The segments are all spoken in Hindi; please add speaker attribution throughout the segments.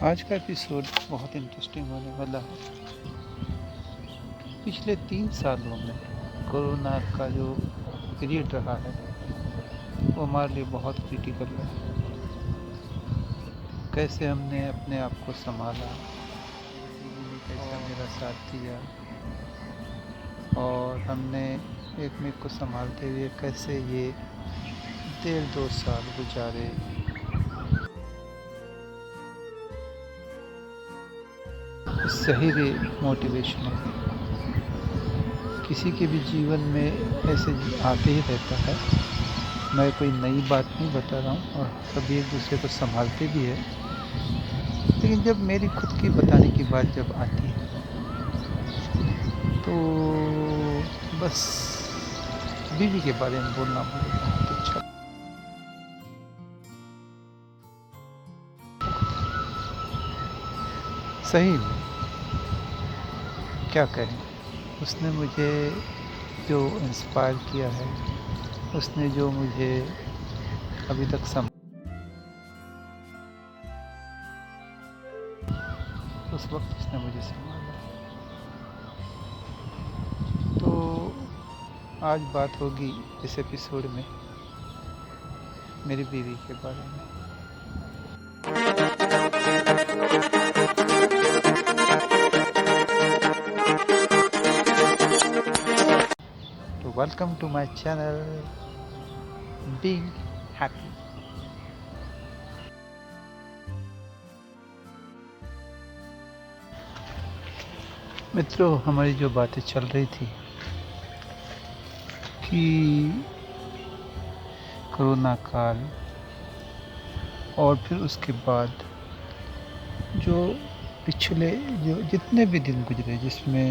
Speaker 1: आज का एपिसोड बहुत इंटरेस्टिंग होने वाला है। पिछले 3 सालों में कोरोना का जो पीरियड रहा है वो हमारे लिए बहुत क्रिटिकल रहा। कैसे हमने अपने आप को संभाला, मेरे बीवी ने कैसे मेरा साथ दिया और हमने एक में को संभालते हुए कैसे ये 1.5-2 साल गुजारे। सही मोटिवेशन है। किसी के भी जीवन में ऐसे आते ही रहता है। मैं कोई नई बात नहीं बता रहा हूँ और सभी एक दूसरे को संभालते भी है, लेकिन जब मेरी खुद की बताने की बात जब आती है तो बस बीवी के बारे में बोलना मुझे बहुत अच्छा। सही में क्या कहें, उसने मुझे जो इंस्पायर किया है, उसने जो मुझे अभी तक उस वक्त उसने मुझे संभाला। तो आज बात होगी इस एपिसोड में मेरी बीवी के बारे में। तो welcome to my channel being happy. मित्रों, हमारी जो बातें चल रही थी कि कोरोना काल और फिर उसके बाद जो पिछले जो जितने भी दिन गुजरे जिसमें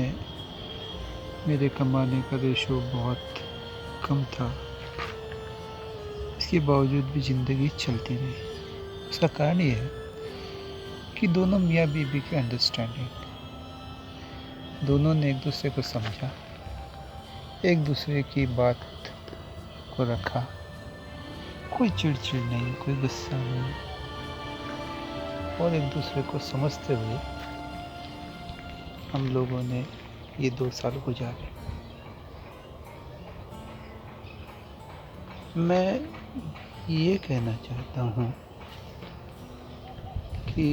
Speaker 1: मेरे कमाने का रेशो बहुत कम था, इसके बावजूद भी ज़िंदगी चलती रही। उसका कारण ये है कि दोनों मियाँ बीवी की अंडरस्टैंडिंग, दोनों ने एक दूसरे को समझा, एक दूसरे की बात को रखा। कोई चिड़चिड़ नहीं, कोई गुस्सा नहीं, और एक दूसरे को समझते हुए हम लोगों ने ये 2 साल गुजारे। मैं ये कहना चाहता हूँ कि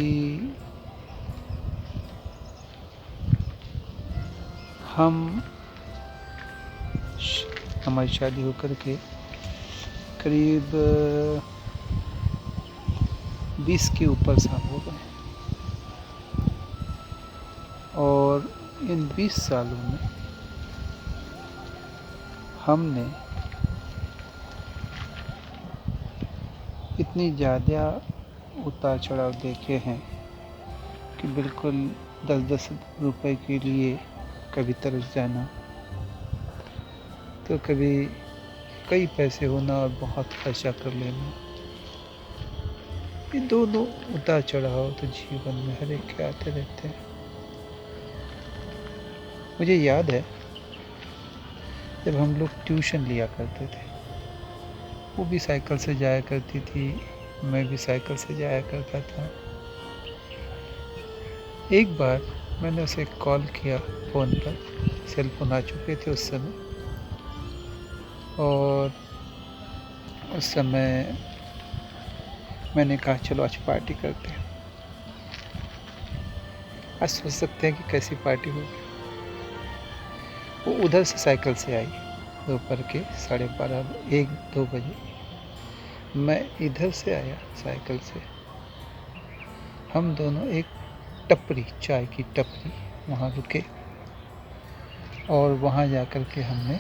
Speaker 1: हमारी शादी होकर के करीब 20 के ऊपर साल हो गए, और इन 20 सालों में हमने इतनी ज़्यादा उतार चढ़ाव देखे हैं कि बिल्कुल 10-10 रुपए के लिए कभी तरस जाना, तो कभी कई पैसे होना और बहुत खर्चा कर लेना। ये दोनों उतार चढ़ाव तो जीवन में हर एक के आते रहते हैं। मुझे याद है जब हम लोग ट्यूशन लिया करते थे, वो भी साइकिल से जाया करती थी, मैं भी साइकिल से जाया करता था। एक बार मैंने उसे कॉल किया फ़ोन पर, सेल फ़ोन आ चुके थे उस समय, और उस समय मैंने कहा चलो आज पार्टी करते हैं। आज सोच सकते हैं कि कैसी पार्टी होगी। वो उधर से साइकिल से आई दोपहर के 12:30 1-2 बजे। मैं इधर से आया साइकिल से। हम दोनों एक टपरी, चाय की टपरी, वहाँ रुके और वहाँ जाकर के हमने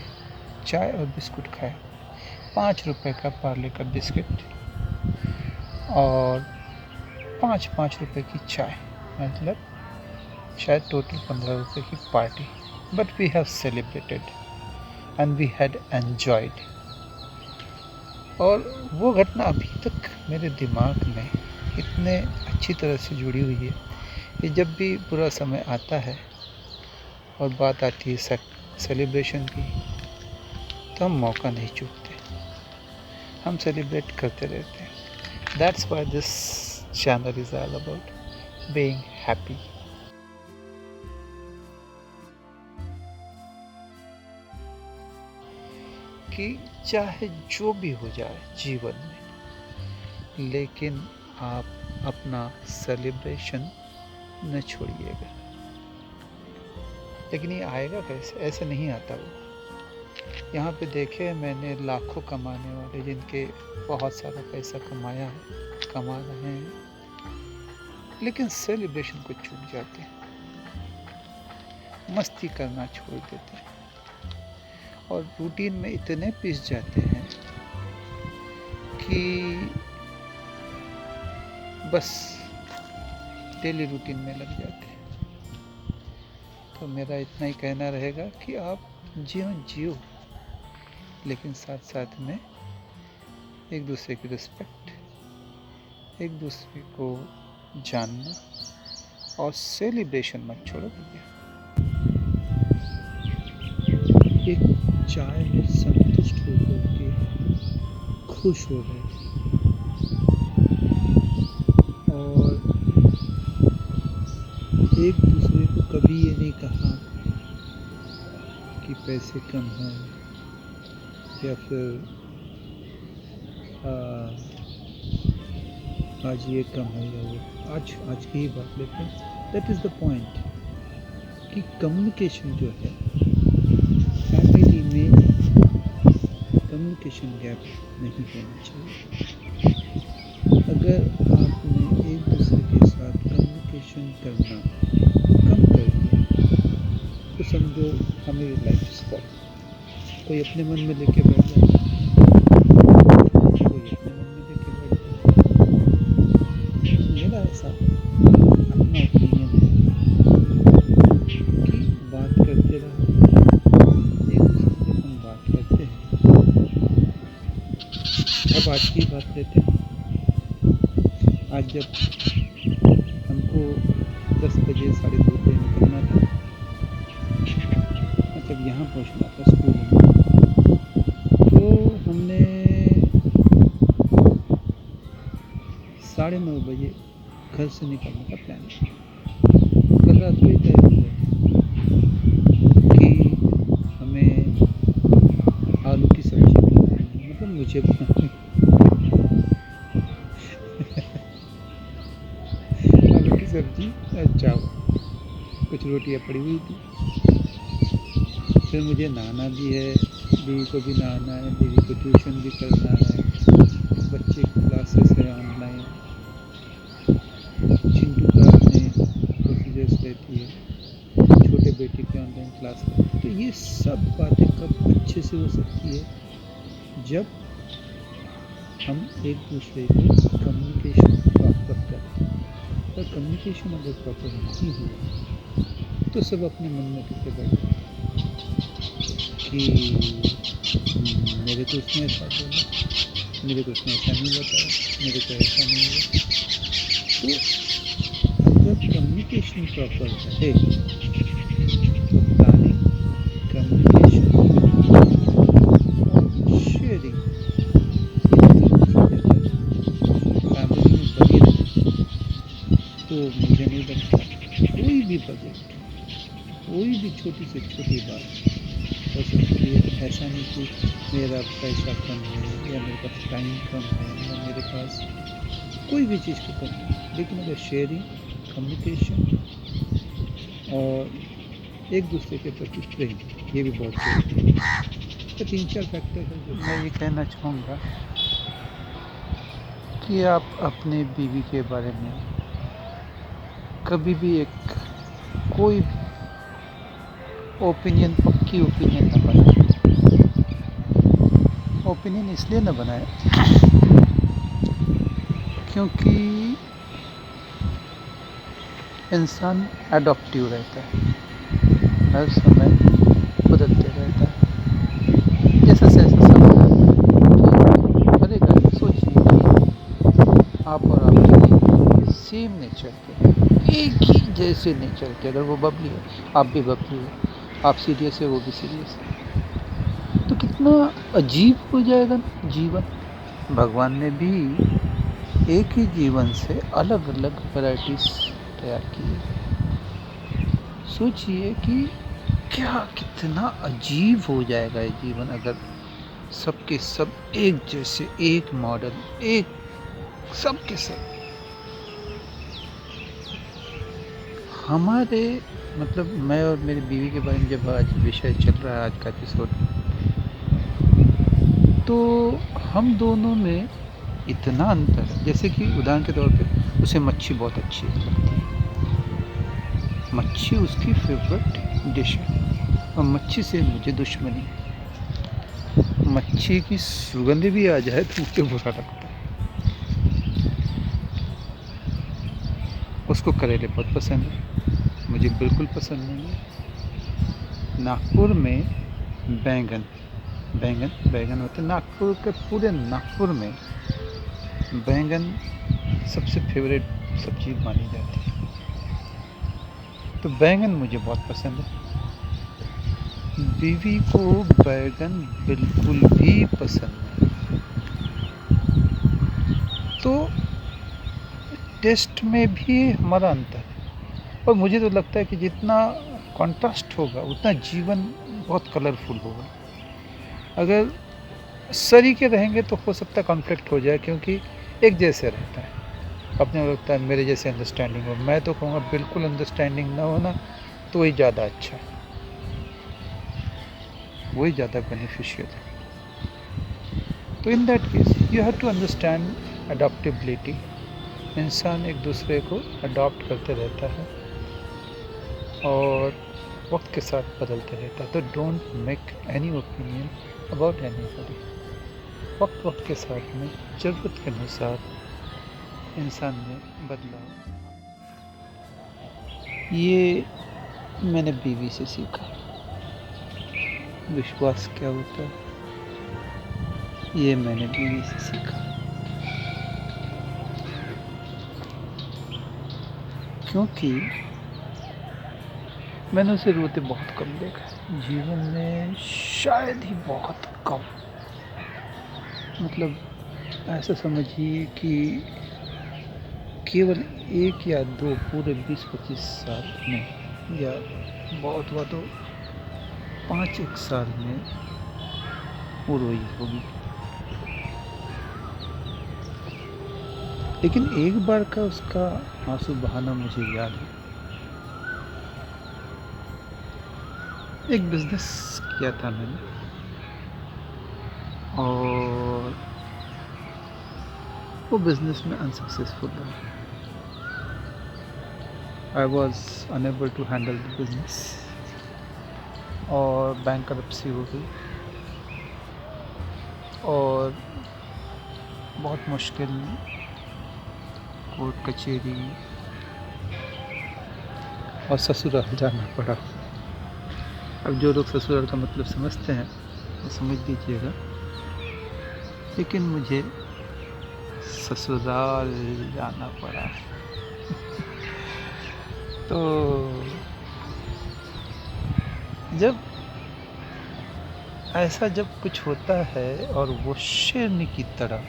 Speaker 1: चाय और बिस्कुट खाया। 5 रुपए का पार्ले का बिस्किट और 5-5 रुपए की चाय, मतलब शायद टोटल 15 रुपए की पार्टी। But we have celebrated and we had enjoyed. और वो घटना अभी तक मेरे दिमाग में इतने अच्छी तरह से जुड़ी हुई है कि जब भी बुरा समय आता है और बात आती है सेलिब्रेशन की, तो हम मौका नहीं चूकते, हम सेलिब्रेट करते रहते हैं। That's why this channel is all about being happy. कि चाहे जो भी हो जाए जीवन में, लेकिन आप अपना सेलिब्रेशन न छोड़िएगा। लेकिन ये आएगा कैसे? ऐसे नहीं आता वो। यहाँ पे देखे मैंने लाखों कमाने वाले जिनके बहुत सारा पैसा कमाया है, कमा रहे हैं, लेकिन सेलिब्रेशन को चूक जाते हैं, मस्ती करना छोड़ देते हैं और रूटीन में इतने पिस जाते हैं कि बस डेली रूटीन में लग जाते हैं। तो मेरा इतना ही कहना रहेगा कि आप जियो, लेकिन साथ साथ में एक दूसरे की रिस्पेक्ट, एक दूसरे को जानना और सेलिब्रेशन मत छोड़ो भैया। एक चाय में संतुष्ट होकर के खुश हो गए और एक दूसरे को कभी ये नहीं कहा कि पैसे कम हैं या फिर आज ये कम है या वो आज की ही बात लेते हैं। दैट इज़ द पॉइंट कि कम्युनिकेशन जो है फैमिली में, कम्युनिकेशन गैप नहीं होना चाहिए। अगर आपने एक दूसरे के साथ कम्युनिकेशन करना कम कर दिया तो समझो हमें लाइफ स्पॉट कोई अपने मन में लेके बैठ जाता है, कोई अपने मन में लेके बैठ जाता है। मेरा ऐसा अपना ओपिनियन है कि बात करते रहो, एक दूसरे से हम बात करते हैं। अब आज की बात लेते हैं। आज जब हमको 10 बजे 2:30 बजे निकलना था, मतलब यहाँ पहुँचना था स्कूल में, तो हमने 9:30 बजे घर से निकलने का प्लान किया। कल रात को ही तय हो गया कि हमें आलू की सब्जी बनानी है, मतलब मुझे बनानी आलू की सब्जी और चावल, कुछ रोटियाँ पड़ी हुई थी। फिर मुझे नहाना भी है, बीवी को भी नहाना है, बीवी को ट्यूशन भी करना है, बच्चे की क्लासेस है ऑनलाइन, चिंटू का अपने प्रोसीजर्स रहती है, छोटे बेटे की ऑनलाइन क्लास है। तो ये सब बातें कब अच्छे से हो सकती है जब हम एक दूसरे को कम्युनिकेशन प्रॉपर करते हैं। और कम्युनिकेशन अगर प्रॉपर नहीं हुआ तो सब अपने मन में करके बैठे कि मेरे को उसने ऐसा बोला, मेरे को उसने ऐसा नहीं बताया, मेरे को ऐसा नहीं हुआ। तो अगर कम्युनिकेशन प्रॉपर है तो प्लानिंग, कम्युनिकेशन और शेयरिंग फैमिली में बनी रहे तो मुझे नहीं लगता कोई भी बजट, कोई भी छोटी से छोटी बात हो सकती है। ऐसा नहीं कि मेरा पैसा कम है या मेरे पास टाइम कम है या मेरे पास कोई भी चीज़ की कमी है, लेकिन अगर शेयरिंग, कम्युनिकेशन और एक दूसरे के प्रति प्रेम, ये भी बहुत जरूरी है। तो 3-4 फैक्टर है जो मैं ये कहना चाहूँगा कि आप अपने बीवी के बारे में कभी भी एक कोई भी ओपिनियन, पक्की ओपिनियन न बनाए। ओपिनियन इसलिए न बनाए क्योंकि इंसान एडॉप्टिव रहता है, हर समय बदलते रहता है। जैसा समय बदलेगा, सोचिए आप और आपके सेम नेचर के, एक ही जैसे नेचर के, अगर वो बबली है आप भी बबली हो, आप सीरियस है वो भी सीरियस है, तो कितना अजीब हो जाएगा ना जीवन। भगवान ने भी एक ही जीवन से अलग अलग वैराइटीज तैयार किए। सोचिए कि क्या कितना अजीब हो जाएगा ये जीवन अगर सबके सब एक जैसे, एक मॉडल, एक सबके सब हमारे मतलब मैं और मेरी बीवी के बारे में जब आज विषय चल रहा है आज का एपिसोड, तो हम दोनों में इतना अंतर है। जैसे कि उदाहरण के तौर पे उसे मच्छी बहुत अच्छी लगती है, मच्छी उसकी फेवरेट डिश है और मच्छी से मुझे दुश्मनी। मच्छी की सुगंध भी आ जाए तो मुझे बुरा लगता है। उसको करेले बहुत पसंद है, मुझे बिल्कुल पसंद नहीं है। नागपुर में बैंगन बैंगन होते हैं। नागपुर के पूरे नागपुर में बैंगन सबसे फेवरेट सब्जी मानी जाती है, तो बैंगन मुझे बहुत पसंद है। बीवी को बैंगन बिल्कुल भी पसंद नहीं। तो टेस्ट में भी हमारा अंतर है और मुझे तो लगता है कि जितना कॉन्ट्रास्ट होगा उतना जीवन बहुत कलरफुल होगा। अगर सरीके रहेंगे तो हो सकता है कॉन्फ्लिक्ट हो जाए, क्योंकि एक जैसे रहता है। अपने को लगता है मेरे जैसे अंडरस्टैंडिंग हो, मैं तो कहूँगा बिल्कुल अंडरस्टैंडिंग ना होना तो वही ज़्यादा अच्छा है, वही ज़्यादा बेनिफिशियल है। तो in that case you have to understand adaptability. इंसान एक दूसरे को अडॉप्ट करते रहता है और वक्त के साथ बदलते रहता है। तो don't make any opinion about anybody. वक्त के साथ में ज़रूरत के अनुसार इंसान में बदलाव। ये मैंने बीवी से सीखा, विश्वास क्या होता है ये मैंने बीवी से सीखा। क्योंकि मैंने उसे रोते बहुत कम देखा है जीवन में, शायद ही बहुत कम। मतलब ऐसा समझिए कि केवल 1 या 2 पूरे 20-25 साल में, या बहुत हुआ तो 5-1 साल में वो रोई होगी। लेकिन एक बार का उसका आंसू बहाना मुझे याद है। एक बिजनेस किया था मैंने और वो बिजनेस में अनसक्सेसफुल रहा। I was unable to handle the business और बैंकरप्सी हो गई और बहुत मुश्किल कोर्ट कचहरी और ससुराल जाना पड़ा। अब जो लोग ससुराल का मतलब समझते हैं वो समझ लीजिएगा, लेकिन मुझे ससुराल जाना पड़ा। तो जब ऐसा जब कुछ होता है और वो शेरनी की तरह,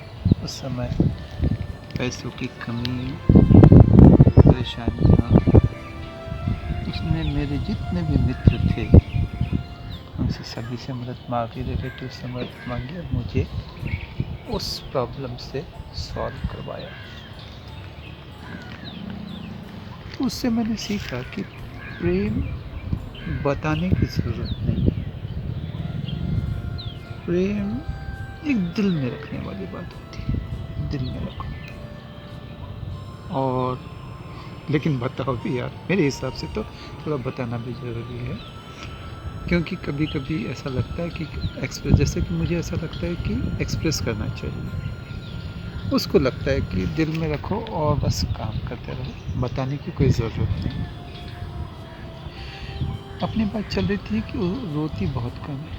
Speaker 1: उस समय पैसों की कमी, परेशानियाँ, उसने मेरे जितने भी मित्र थे उनसे सभी से मदद मांगी, रिलेटिव से मदद मांगी और मुझे उस प्रॉब्लम से सॉल्व करवाया। तो उससे मैंने सीखा कि प्रेम बताने की ज़रूरत नहीं है। प्रेम एक दिल में रखने वाली बात होती है, दिल में रखो। और लेकिन बताओ भी यार, मेरे हिसाब से तो थोड़ा बताना भी ज़रूरी है, क्योंकि कभी कभी ऐसा लगता है कि एक्सप्रेस, जैसे कि मुझे ऐसा लगता है कि एक्सप्रेस करना चाहिए। उसको लगता है कि दिल में रखो और बस काम करते रहो, बताने की कोई ज़रूरत नहीं। अपनी बात चल रही थी कि वो रोती बहुत कम है,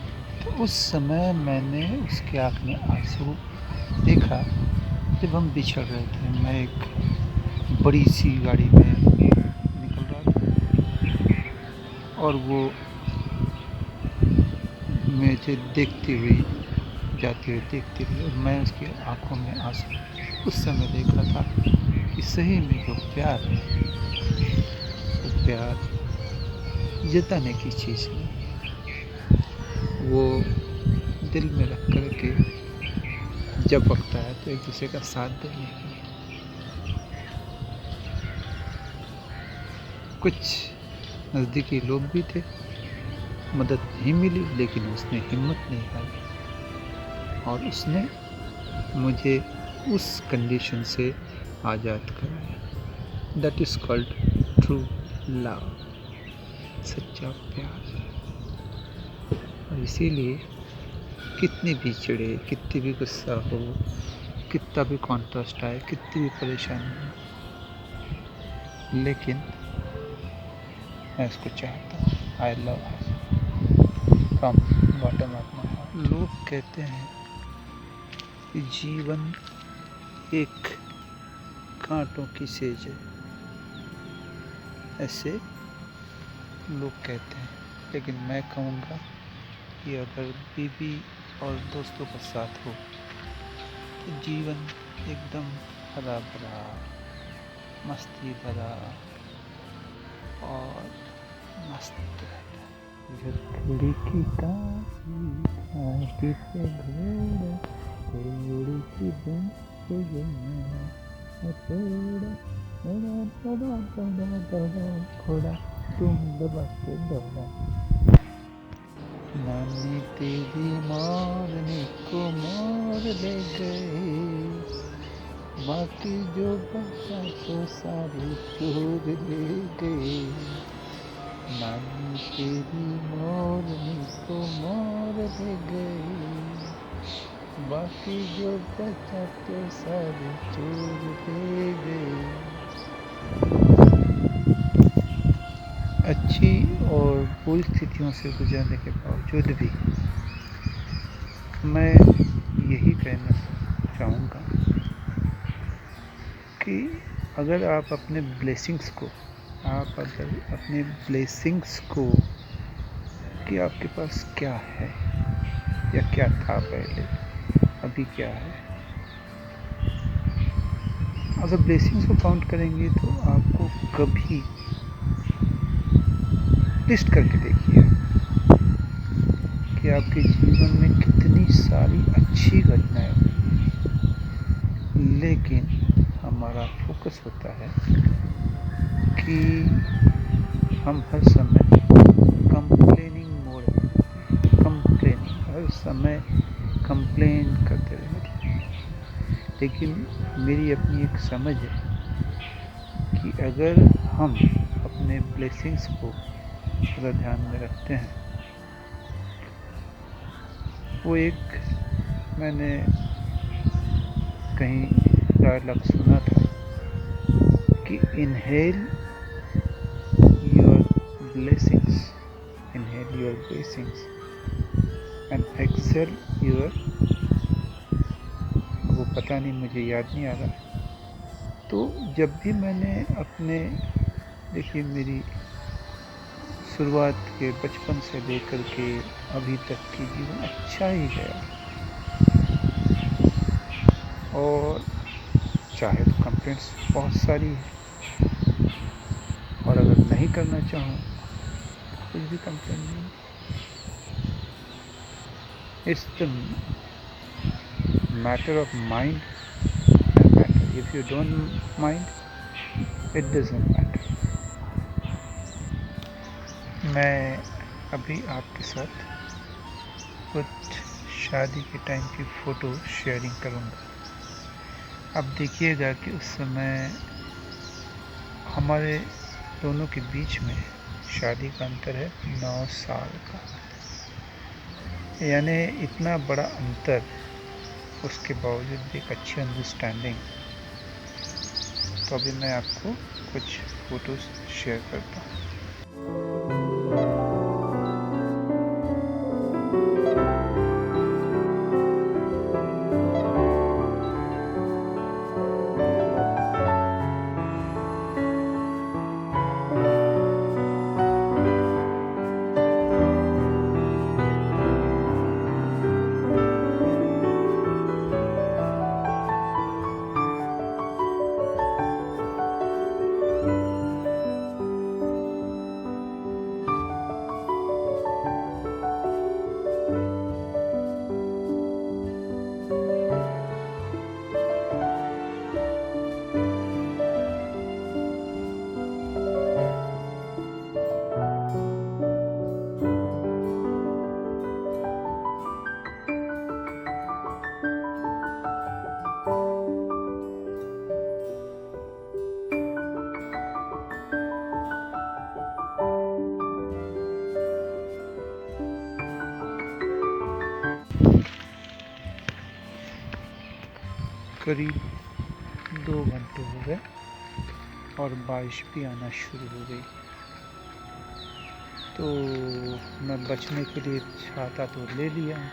Speaker 1: तो उस समय मैंने उसके आँख में आंसू देखा जब हम बिछड़ रहे थे। मैं एक बड़ी सी गाड़ी में निकल रहा था और वो मुझे देखती हुई जाती हुई देखती हुई, और मैं उसकी आंखों में आंसू उस समय देख रहा था कि सही में जो प्यार है प्यार जताने की चीज़ नहीं है, वो दिल में रख कर के जब वक्त आया तो एक दूसरे का साथ देने की है। कुछ नज़दीकी लोग भी थे, मदद नहीं मिली, लेकिन उसने हिम्मत नहीं हारी और उसने मुझे उस कंडीशन से आज़ाद कराया। That is called true love, सच्चा प्यार। और इसीलिए कितनी भी चिढ़े, कितनी भी गुस्सा हो, कितना भी कॉन्ट्रास्ट आए, कितनी भी परेशानी हो, लेकिन मैं उसको चाहता हूँ। I love her from bottom of my heart. लोग कहते हैं कि जीवन एक कांटों की सेज है, ऐसे लोग कहते हैं, लेकिन मैं कहूँगा कि अगर बीवी और दोस्तों का साथ हो तो जीवन एकदम हरा भरा, मस्ती भरा और मस्त रहता है। लकड़ी की काठी से घोड़ा, घोड़ी की बन से घोड़ा तुम दबा के दौड़ा। नानी तेरी मोरनी को मोर ले गए, बाकी जो बचा तो सारे चोर ले गए। नानी तेरी मोरनी को मोर ले गए, बाकी जो बचा तो सारे चोर ले गए। अच्छी और बुरी स्थितियों से गुजरने के बावजूद भी मैं यही कहना चाहूँगा कि अगर आप अपने ब्लेसिंग्स को कि आपके पास क्या है या क्या था पहले, अभी क्या है, अगर ब्लेसिंग्स को काउंट करेंगे तो आपको कभी लिस्ट करके देखिए कि आपके जीवन में कितनी सारी अच्छी घटनाएं हुई, लेकिन हमारा फोकस होता है कि हम हर समय कंप्लेनिंग मोड में, हर समय कंप्लेन करते रहते हैं। लेकिन मेरी अपनी एक समझ है कि अगर हम अपने ब्लेसिंग्स को पूरा ध्यान में रखते हैं, वो एक मैंने कहीं डायलॉग सुना था कि inhale your blessings and exhale your, वो पता नहीं, मुझे याद नहीं आ रहा। तो जब भी मैंने अपने, देखिए मेरी शुरुआत के बचपन से लेकर के अभी तक की जीवन अच्छा ही गया, और चाहे तो कंप्लेंट्स बहुत सारी है, और अगर नहीं करना चाहूँ कुछ भी कंप्लेंट नहीं। It's the matter of mind and matter. If you don't mind it doesn't matter. मैं अभी आपके साथ कुछ शादी के टाइम की फ़ोटो शेयरिंग करूँगा। अब देखिएगा कि उस समय हमारे दोनों के बीच में शादी का अंतर है 9 साल का, यानी इतना बड़ा अंतर, उसके बावजूद भी एक अच्छी अंडरस्टैंडिंग। तो अभी मैं आपको कुछ फ़ोटोज़ शेयर करता हूँ। करीब 2 घंटे हो गए और बारिश भी आना शुरू हो गई। तो मैं बचने के लिए छाता तो ले लिया हूँ,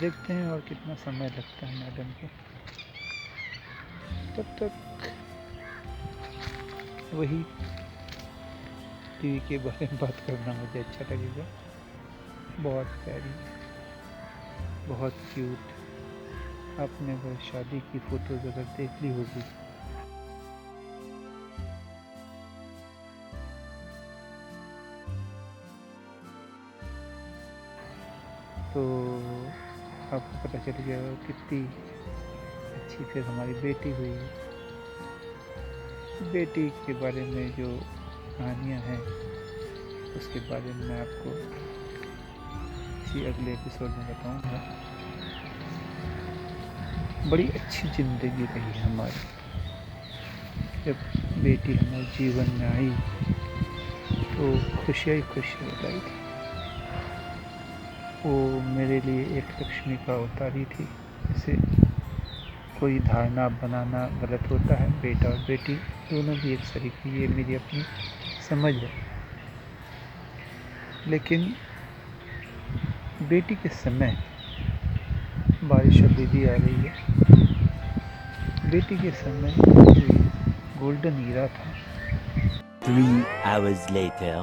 Speaker 1: देखते हैं और कितना समय लगता है मैडम को। तब तक वही टीवी के बारे में बात करना मुझे अच्छा लगेगा। बहुत प्यारी, बहुत क्यूट। आपने वो शादी की फ़ोटोज़ अगर देख ली होगी तो आपको पता चल गया कितनी अच्छी फिर हमारी बेटी हुई। बेटी के बारे में जो कहानियाँ हैं उसके बारे में मैं आपको किसी अगले एपिसोड में बताऊंगा। बड़ी अच्छी ज़िंदगी रही हमारी। जब बेटी हमारे जीवन में आई तो खुशियाँ ही खुशियाँ बताई थी। वो मेरे लिए एक लक्ष्मी का अवतार ही थी। जैसे कोई धारणा बनाना गलत होता है, बेटा और बेटी दोनों भी एक सरीके, ये मेरी अपनी समझ है। लेकिन बेटी के समय बारिश अभी भी आ रही है। बेटी के समय गोल्डन ईरा था।
Speaker 2: 3 hours later.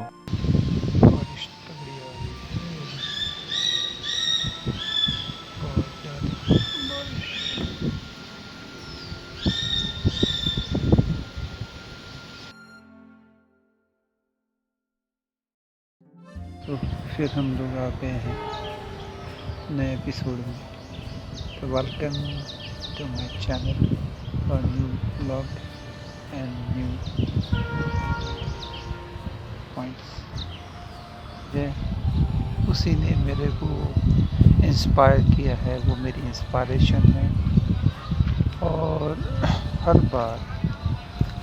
Speaker 1: बारिश तगड़ी आ रही है, बहुत ज़्यादा बारिश। तो फिर हम लोग आ गए हैं नए एपिसोड में। तो वेलकम टू माय चैनल और new blog and new points. उसी ने मेरे को इंस्पायर किया है, वो मेरी इंस्पायरेशन है। और हर बार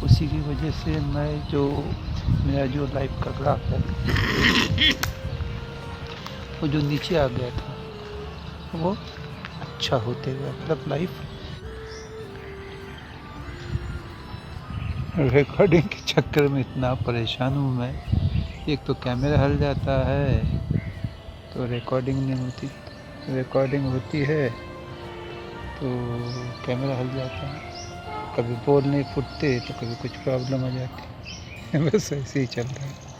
Speaker 1: उसी की वजह से मेरा जो लाइफ का ग्राफ है वो जो नीचे आ गया था वो अच्छा होते हुए, मतलब लाइफ रिकॉर्डिंग के चक्कर में इतना परेशान हूँ मैं। एक तो कैमरा हिल जाता है तो रिकॉर्डिंग नहीं होती, रिकॉर्डिंग होती है तो कैमरा हिल जाता है। कभी बोल नहीं फूटते तो कभी कुछ प्रॉब्लम आ जाती है। बस ऐसे ही चल रहा है।